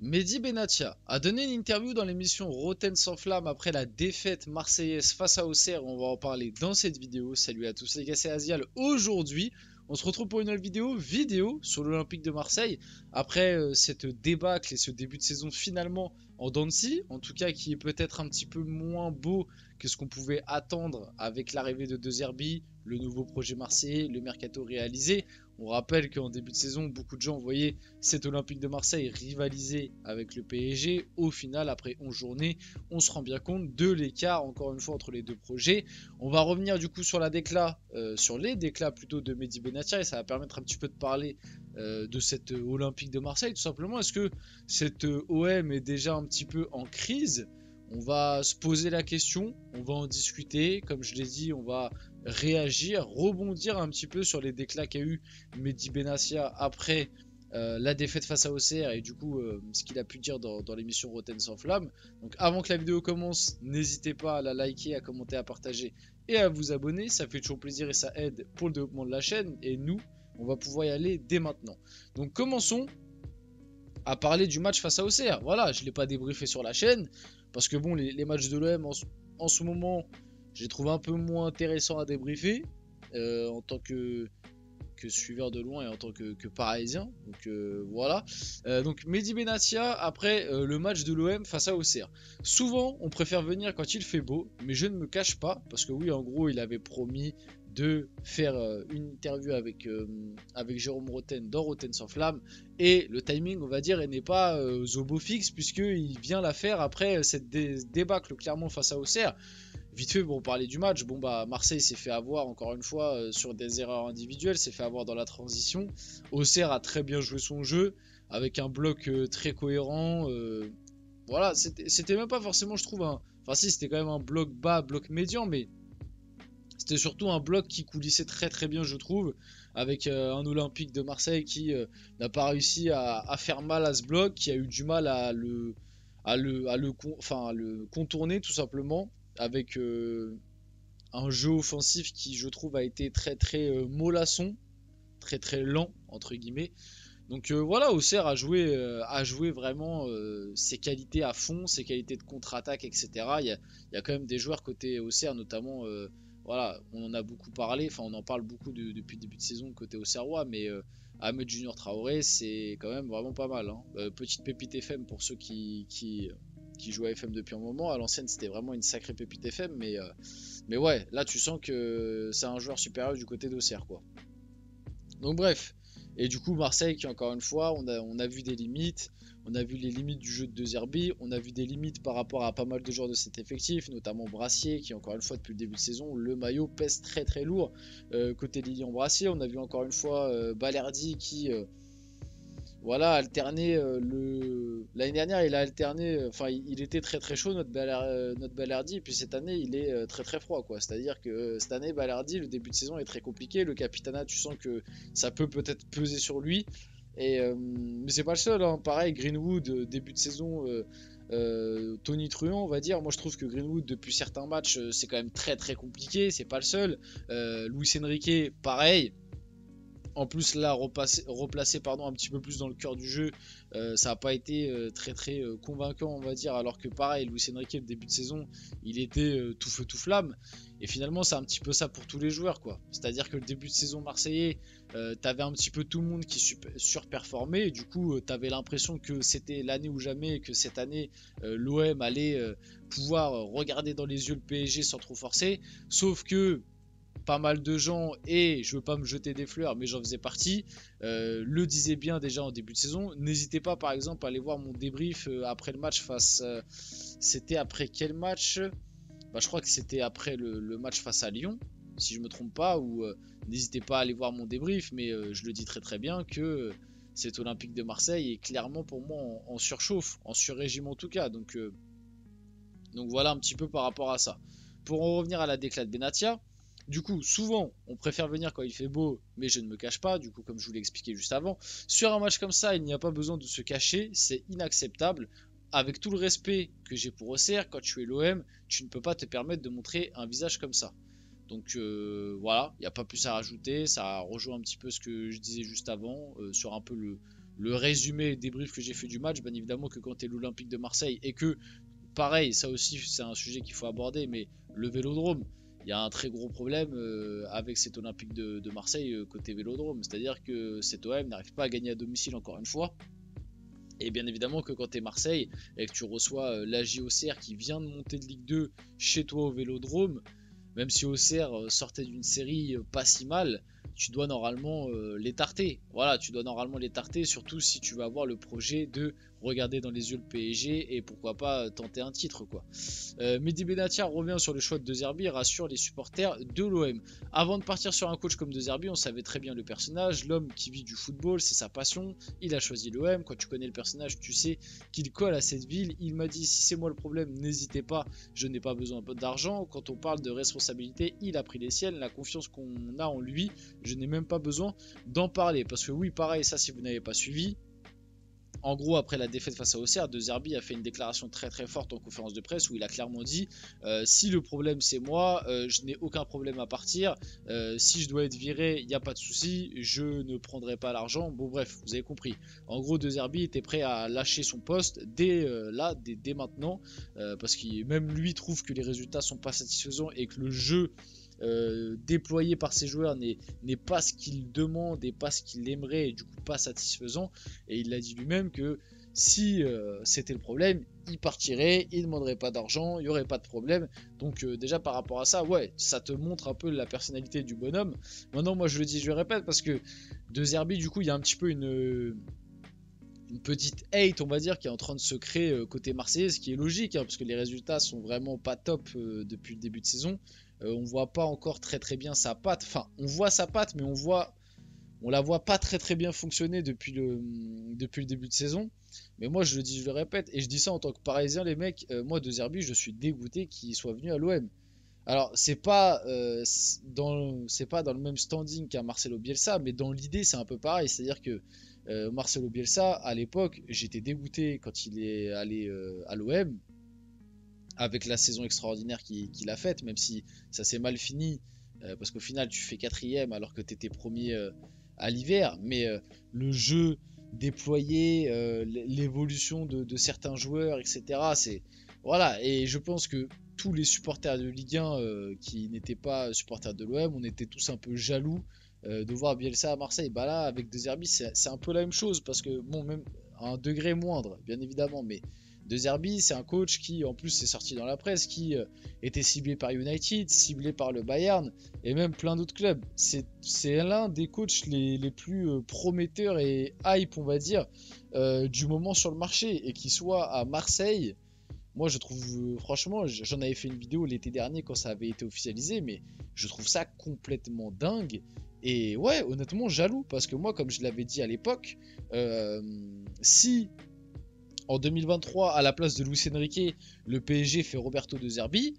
Mehdi Benatia a donné une interview dans l'émission Rotten sans flamme après la défaite marseillaise face à Auxerre. On va en parler dans cette vidéo. Salut à tous les gars, c'est Azial. Aujourd'hui, on se retrouve pour une nouvelle vidéo sur l'Olympique de Marseille. Après cette débâcle et ce début de saison finalement en dents de scie, en tout cas qui est peut-être un petit peu moins beau que ce qu'on pouvait attendre avec l'arrivée de De Zerbi, le nouveau projet marseillais, le mercato réalisé. On rappelle qu'en début de saison, beaucoup de gens voyaient cet Olympique de Marseille rivaliser avec le PSG. Au final, après 11 journées, on se rend bien compte de l'écart, encore une fois, entre les deux projets. On va revenir du coup sur sur les déclats plutôt de Mehdi Benatia, et ça va permettre un petit peu de parler de cet Olympique de Marseille, tout simplement. Est-ce que cette OM est déjà un petit peu en crise? On va se poser la question, on va en discuter, comme je l'ai dit, on va réagir, rebondir un petit peu sur les déclats qu'a eu Mehdi Benatia après la défaite face à Auxerre et du coup ce qu'il a pu dire dans l'émission Rotten sans flamme. Donc avant que la vidéo commence, n'hésitez pas à la liker, à commenter, à partager et à vous abonner, ça fait toujours plaisir et ça aide pour le développement de la chaîne, et nous on va pouvoir y aller dès maintenant. Donc commençons à parler du match face à Auxerre. Voilà, je ne l'ai pas débriefé sur la chaîne parce que bon, les matchs de l'OM en ce moment, je les trouve un peu moins intéressants à débriefer en tant que suiveur de loin et en tant que parisien. Donc voilà. Donc Mehdi Benatia après le match de l'OM face à Auxerre. Souvent on préfère venir quand il fait beau, mais je ne me cache pas, parce que oui, en gros il avait promis de faire une interview avec Jérôme Rotten dans Rotten sans flamme, et le timing on va dire n'est pas au beau fixe, puisqu'il vient la faire après cette débâcle clairement face à Auxerre. Vite fait, pour parler du match, bon bah Marseille s'est fait avoir encore une fois sur des erreurs individuelles, s'est fait avoir dans la transition. Auxerre a très bien joué son jeu avec un bloc très cohérent. Voilà, c'était même pas forcément, je trouve, enfin si, c'était quand même un bloc bas, bloc médian, mais c'était surtout un bloc qui coulissait très très bien, je trouve, avec un Olympique de Marseille qui n'a pas réussi à faire mal à ce bloc, qui a eu du mal à le contourner tout simplement, avec un jeu offensif qui, je trouve, a été très très mollasson, très très lent entre guillemets. Donc voilà, Auxerre a joué vraiment ses qualités à fond, ses qualités de contre-attaque, etc. Il y a quand même des joueurs côté Auxerre, notamment, voilà, on en a beaucoup parlé, enfin on en parle beaucoup depuis le début de saison côté Auxerrois, mais Ahmed Junior Traoré, c'est quand même vraiment pas mal, hein. Petite pépite FM pour ceux qui jouent à FM depuis un moment. À l'ancienne, c'était vraiment une sacrée pépite FM, mais ouais, là tu sens que c'est un joueur supérieur du côté d'Auxerre, quoi. Donc bref, et du coup Marseille qui, encore une fois, on a vu des limites, on a vu les limites du jeu de De Zerbi, on a vu des limites par rapport à pas mal de joueurs de cet effectif, notamment Brassier qui, encore une fois, depuis le début de saison, le maillot pèse très très lourd côté Lilian Brassier. On a vu encore une fois Balerdi qui voilà, alterner l'année dernière il a alterné, enfin il était très très chaud notre Balerdi, et puis cette année il est très très froid, quoi. C'est-à-dire que cette année Balerdi, le début de saison est très compliqué, le capitanat tu sens que ça peut peut-être peser sur lui, et mais c'est pas le seul, hein. Pareil Greenwood, début de saison, Tony Truant on va dire. Moi je trouve que Greenwood depuis certains matchs c'est quand même très très compliqué, c'est pas le seul. Luis Enrique pareil. En plus là, replacé pardon, un petit peu plus dans le cœur du jeu, ça n'a pas été très très convaincant, on va dire, alors que pareil, Luis Enrique, le début de saison, il était tout feu tout flamme, et finalement c'est un petit peu ça pour tous les joueurs, quoi. C'est-à-dire que le début de saison marseillais, t'avais un petit peu tout le monde qui surperformait, et du coup t'avais l'impression que c'était l'année ou jamais, et que cette année l'OM allait pouvoir regarder dans les yeux le PSG sans trop forcer, sauf que pas mal de gens, et je veux pas me jeter des fleurs, mais j'en faisais partie, le disaient bien déjà en début de saison. N'hésitez pas par exemple à aller voir mon débrief après le match c'était après quel match? Bah, je crois que c'était après le match face à Lyon, si je me trompe pas, ou n'hésitez pas à aller voir mon débrief, mais je le dis très très bien que cet Olympique de Marseille est clairement pour moi en surchauffe, en surrégime en tout cas. Donc voilà un petit peu par rapport à ça. Pour en revenir à la déclat de Benatia, du coup, souvent, on préfère venir quand il fait beau, mais je ne me cache pas, du coup, comme je vous l'ai expliqué juste avant. Sur un match comme ça, il n'y a pas besoin de se cacher, c'est inacceptable. Avec tout le respect que j'ai pour Auxerre, quand tu es l'OM, tu ne peux pas te permettre de montrer un visage comme ça. Donc voilà, il n'y a pas plus à rajouter, ça rejoint un petit peu ce que je disais juste avant, sur un peu le résumé, le débrief que j'ai fait du match, bien évidemment que quand tu es l'Olympique de Marseille et que, pareil, ça aussi c'est un sujet qu'il faut aborder, mais le Vélodrome, il y a un très gros problème avec cet Olympique de Marseille côté Vélodrome, c'est-à-dire que cet OM n'arrive pas à gagner à domicile encore une fois. Et bien évidemment que quand tu es Marseille et que tu reçois la JOCR qui vient de monter de Ligue 2 chez toi au Vélodrome, même si Auxerre sortait d'une série pas si mal, tu dois normalement les tarter. Voilà, tu dois normalement les tarter, surtout si tu vas avoir le projet de regarder dans les yeux le PSG et pourquoi pas tenter un titre, quoi. Mehdi Benatia revient sur le choix de De Zerbi et rassure les supporters de l'OM. Avant de partir sur un coach comme De Zerbi, on savait très bien le personnage, l'homme qui vit du football, c'est sa passion, il a choisi l'OM, quand tu connais le personnage, tu sais qu'il colle à cette ville. Il m'a dit si c'est moi le problème, n'hésitez pas, je n'ai pas besoin d'argent. Quand on parle de responsabilité, il a pris les siennes, la confiance qu'on a en lui, je n'ai même pas besoin d'en parler. Parce que oui, pareil, ça si vous n'avez pas suivi, en gros, après la défaite face à Auxerre, De Zerbi a fait une déclaration très très forte en conférence de presse où il a clairement dit si le problème c'est moi, je n'ai aucun problème à partir. Si je dois être viré, il n'y a pas de souci, je ne prendrai pas l'argent. Bon, bref, vous avez compris. En gros, De Zerbi était prêt à lâcher son poste dès maintenant, parce que même lui trouve que les résultats sont pas satisfaisants et que le jeu déployé par ses joueurs n'est pas ce qu'il demande et pas ce qu'il aimerait et du coup pas satisfaisant. Et il l'a dit lui-même que si c'était le problème, il partirait, il ne demanderait pas d'argent, il n'y aurait pas de problème. Donc déjà par rapport à ça, ouais, ça te montre un peu la personnalité du bonhomme. Maintenant moi je le dis, je le répète, parce que De Zerbi du coup il y a un petit peu une petite hate on va dire qui est en train de se créer côté marseillais, ce qui est logique hein, parce que les résultats sont vraiment pas top depuis le début de saison. On voit pas encore très très bien sa patte, enfin on voit sa patte mais on la voit pas très très bien fonctionner depuis le début de saison. Mais moi je le dis, je le répète, et je dis ça en tant que parisien les mecs, moi De Zerbi je suis dégoûté qu'il soit venu à l'OM. Alors c'est pas dans le même standing qu'un Marcelo Bielsa, mais dans l'idée c'est un peu pareil, c'est-à-dire que Marcelo Bielsa à l'époque j'étais dégoûté quand il est allé à l'OM avec la saison extraordinaire qu'il a faite, même si ça s'est mal fini, parce qu'au final tu fais quatrième alors que tu étais premier à l'hiver, mais le jeu déployé, l'évolution de certains joueurs, etc. C'est voilà, et je pense que tous les supporters de Ligue 1 qui n'étaient pas supporters de l'OM, on était tous un peu jaloux de voir Bielsa à Marseille. Bah là, avec De Zerbi, c'est un peu la même chose, parce que bon, même à un degré moindre, bien évidemment, mais De Zerbi, c'est un coach qui, en plus, c'est sorti dans la presse, qui était ciblé par United, ciblé par le Bayern et même plein d'autres clubs. C'est l'un des coachs les plus prometteurs et hype, on va dire, du moment sur le marché. Et qu'il soit à Marseille, moi je trouve, franchement, j'en avais fait une vidéo l'été dernier quand ça avait été officialisé, mais je trouve ça complètement dingue. Et ouais, honnêtement, jaloux, parce que moi, comme je l'avais dit à l'époque, si en 2023, à la place de Luis Enrique, le PSG fait Roberto De Zerbi,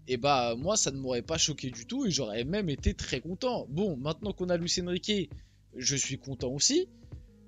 et bah moi ça ne m'aurait pas choqué du tout et j'aurais même été très content. Bon, maintenant qu'on a Luis Enrique, je suis content aussi.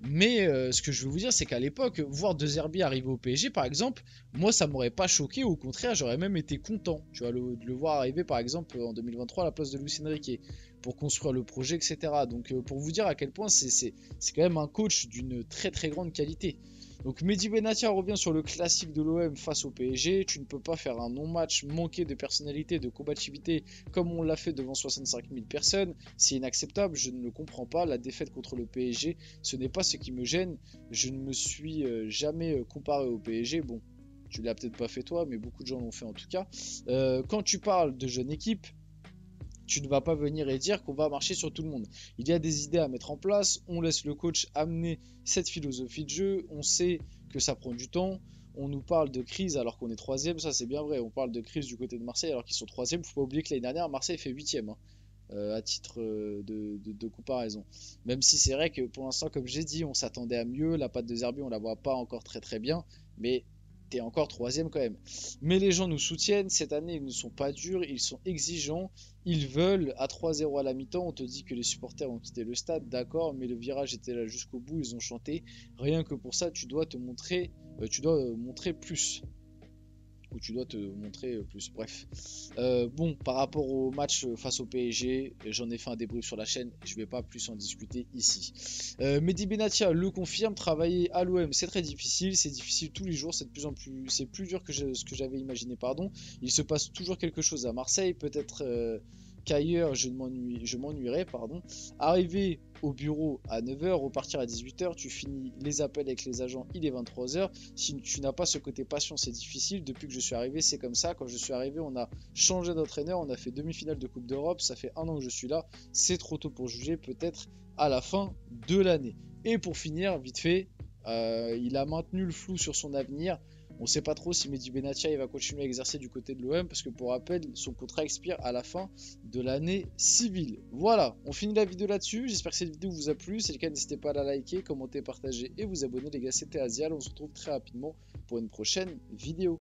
Mais ce que je veux vous dire, c'est qu'à l'époque, voir De Zerbi arriver au PSG, par exemple, moi ça m'aurait pas choqué, au contraire, j'aurais même été content, tu vois, de le voir arriver par exemple en 2023 à la place de Luis Enrique pour construire le projet, etc. Donc pour vous dire à quel point c'est quand même un coach d'une très très grande qualité. Donc Mehdi Benatia revient sur le classique de l'OM face au PSG. Tu ne peux pas faire un non-match manqué de personnalité, de combativité comme on l'a fait devant 65 000 personnes. C'est inacceptable, je ne le comprends pas. La défaite contre le PSG, ce n'est pas ce qui me gêne. Je ne me suis jamais comparé au PSG. Bon, tu l'as peut-être pas fait toi, mais beaucoup de gens l'ont fait en tout cas. Quand tu parles de jeune équipe, tu ne vas pas venir et dire qu'on va marcher sur tout le monde. Il y a des idées à mettre en place, on laisse le coach amener cette philosophie de jeu, on sait que ça prend du temps, on nous parle de crise alors qu'on est troisième, ça c'est bien vrai, on parle de crise du côté de Marseille alors qu'ils sont troisième, faut pas oublier que l'année dernière Marseille fait huitième, hein, à titre de comparaison. Même si c'est vrai que pour l'instant, comme j'ai dit, on s'attendait à mieux, la patte de Zerbi on la voit pas encore très très bien, mais t'es encore troisième quand même. Mais les gens nous soutiennent, cette année ils ne sont pas durs, ils sont exigeants, ils veulent. À 3-0 à la mi-temps, on te dit que les supporters ont quitté le stade, d'accord, mais le virage était là jusqu'au bout, ils ont chanté. Rien que pour ça, tu dois montrer plus. où tu dois te montrer plus. Bref. Bon, par rapport au match face au PSG, j'en ai fait un débrief sur la chaîne, je vais pas plus en discuter ici. Mehdi Benatia le confirme, travailler à l'OM c'est très difficile, c'est difficile tous les jours, c'est de plus en plus, c'est plus dur que ce que j'avais imaginé, pardon. Il se passe toujours quelque chose à Marseille, peut-être qu'ailleurs je m'ennuierai, pardon. Arriver au bureau à 9 h, repartir à 18 h, tu finis les appels avec les agents, il est 23 h. Si tu n'as pas ce côté passion, c'est difficile. Depuis que je suis arrivé, c'est comme ça. Quand je suis arrivé, on a changé d'entraîneur, on a fait demi-finale de Coupe d'Europe, ça fait 1 an que je suis là. C'est trop tôt pour juger, peut-être à la fin de l'année. Et pour finir, vite fait, il a maintenu le flou sur son avenir. On ne sait pas trop si Mehdi Benatia il va continuer à exercer du côté de l'OM parce que pour rappel, son contrat expire à la fin de l'année civile. Voilà, on finit la vidéo là-dessus. J'espère que cette vidéo vous a plu. Si c'est le cas, n'hésitez pas à la liker, commenter, partager et vous abonner. Les gars, c'était Azial. On se retrouve très rapidement pour une prochaine vidéo.